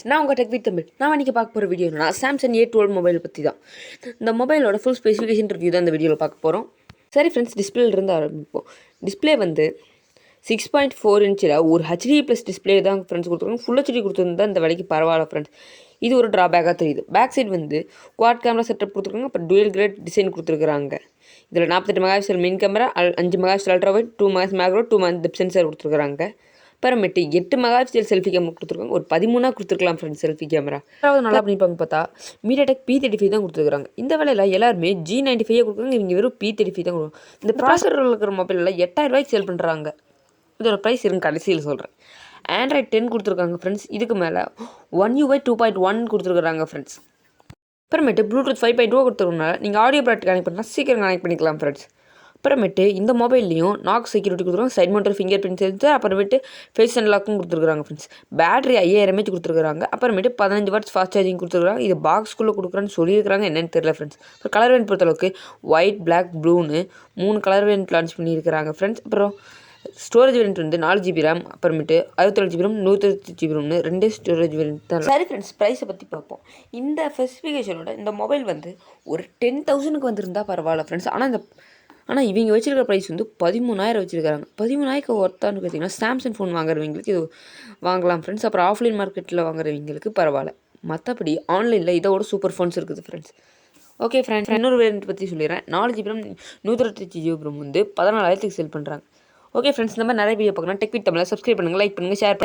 Friends, நான் உங்கள் tech with Tamil. நான் இன்றைக்கி பார்க்க போகிற வீடியோ என்னன்னா சாம்சங் a12 மொபைல் பற்றி தான். இந்த மொபைலோட ஃபுல் ஸ்பெசிஃபிகேஷன் ரிவ்யூ தான் இந்த வீடியோவில் பார்க்க போகிறோம். சரி ஃப்ரெண்ட்ஸ், டிஸ்பிளேலேருந்து ஆரம்பிப்போம். டிஸ்பிளே வந்து 6.4 இன்ச்சில் ஒரு ஹெச்டி ப்ளஸ் டிஸ்பிளே தான் ஃப்ரெண்ட்ஸ் கொடுத்துருக்காங்க. ஃபுல் ஹெச்டி கொடுத்துருந்தா இந்த விலைக்கு பரவாயில்ல ஃப்ரெண்ட்ஸ். இது ஒரு ட்ராபேக்காக தெரியுது. பேக் சைடு வந்து குவாட் கேமரா செட்டப் கொடுத்துருக்காங்க. அப்புறம் டூயல் கிரேட் டிசைன் கொடுத்துருக்காங்க. இதில் 48 megapixel main camera, 5 megapixel ultra wide, 2 megapixel macro, 2 megapixel depth sensor கொடுத்துருக்காங்க. அப்புறமேட்டு 8 மெகாபிக்சல் செல்ஃபி கேமரா கொடுத்துருக்காங்க. ஒரு 13 கொடுத்துருக்கலாம் ஃப்ரெண்ட்ஸ் செல்ஃபி கேமரா. அதாவது நல்லா பண்ணிப்பாங்க பார்த்தா மீடியாடெக் P35 தான் கொடுத்துருக்காங்க. இந்த வேலையில் எல்லாருமே G95 கொடுக்குறாங்க. இவங்க வெறும் P35 தான் கொடுக்குறாங்க. இந்த ப்ராசரில் இருக்கிற மொபைலில் 8000 ரூபாய்க்கு சேல் பண்ணுறாங்க. இதோட ப்ரைஸ் இருங்க கடைசியில் சொல்கிறேன். ஆண்ட்ராய்ட் 10 கொடுத்துருக்காங்க ஃப்ரெண்ட்ஸ். இதுக்கு மேலே One UI 2.1 கொடுத்துருக்குறாங்க ஃப்ரெண்ட்ஸ். அப்புறமேட்டு ப்ளூடூத் 5.0 கொடுத்துருக்கனால நீங்கள் ஆடியோ ப்ராடக்ட் கனெக்ட் பண்ணால் சீக்கிரம் கனெக்ட் பண்ணிக்கலாம் ஃப்ரெண்ட்ஸ். அப்புறமேட்டு இந்த மொபைல்லையும் நாக் செக்யூரிட்டி கொடுத்துருக்காங்க. சைட் மவுண்டர் ஃபிங்கர் பிரிண்ட் சென்சார், அப்புறமேட்டு ஃபேஸ் அன்லாக்கும் கொடுத்துருக்காங்க ஃப்ரெண்ட்ஸ். பேட்டரி 5000 mAh கொடுத்துருக்காங்க. அப்புறமேட்டு 15 வாட்ஸ் ஃபாஸ்ட் சார்ஜிங் கொடுத்துருக்காங்க. இது பாக்ஸ்குள்ளே கொடுக்குறான்னு சொல்லியிருக்காங்க, என்னென்னு தெரியல ஃப்ரெண்ட்ஸ். இப்போ கலர் வேரியன்ட் பொறுத்தளவுக்கு ஒயிட், பிளாக், ப்ளூன்னு 3 கலர் வேரியன்ட் லான்ச் பண்ணியிருக்கிறாங்க ஃப்ரெண்ட்ஸ். அப்புறம் ஸ்டோரேஜ் வேரியன்ட் வந்து 4GB RAM, அப்புறமேட்டு 64GB RAM, 128GB RAMனு 2 storage variant தான். சரி ஃப்ரெண்ட்ஸ், ப்ரைஸை பற்றி பார்ப்போம். இந்த ஸ்பெசிஃபிகேஷனோட இந்த மொபைல் வந்து ஒரு 10,000க்கு வந்திருந்தால் பரவாயில்ல ஃப்ரெண்ட்ஸ். ஆனால் இவங்க வச்சுருக்கிற ப்ரைஸ் வந்து 13,000 வச்சுருக்காங்க. 13,000க்கு ஒர்த்தான்னு பார்த்தீங்கன்னா சாம்சங் ஃபோன் வாங்குறவங்களுக்கு இது வாங்கலாம் ஃப்ரெண்ட்ஸ். அப்புறம் ஆஃப்லைன் மார்க்கெட்டில் வாங்குறவங்களுக்கு பரவாயில்ல. மற்றபடி ஆன்லைனில் இதோட சூப்பர் ஃபோன்ஸ் இருக்குது ஃப்ரெண்ட்ஸ். ஓகே ஃப்ரெண்ட்ஸ், இன்னொரு வேரியன்ட் பற்றி சொல்லிடுறேன். 4GB RAM, 128GB RAM வந்து 14,000க்கு சேல் பண்ணுறாங்க. ஓகே ஃப்ரெண்ட்ஸ், இந்த மாதிரி நிறைய வீடியோ பார்க்கணும். டெக் வித் தமிழை சப்ஸ்கிரைப் பண்ணுங்கள், லைக் பண்ணுங்கள், ஷேர்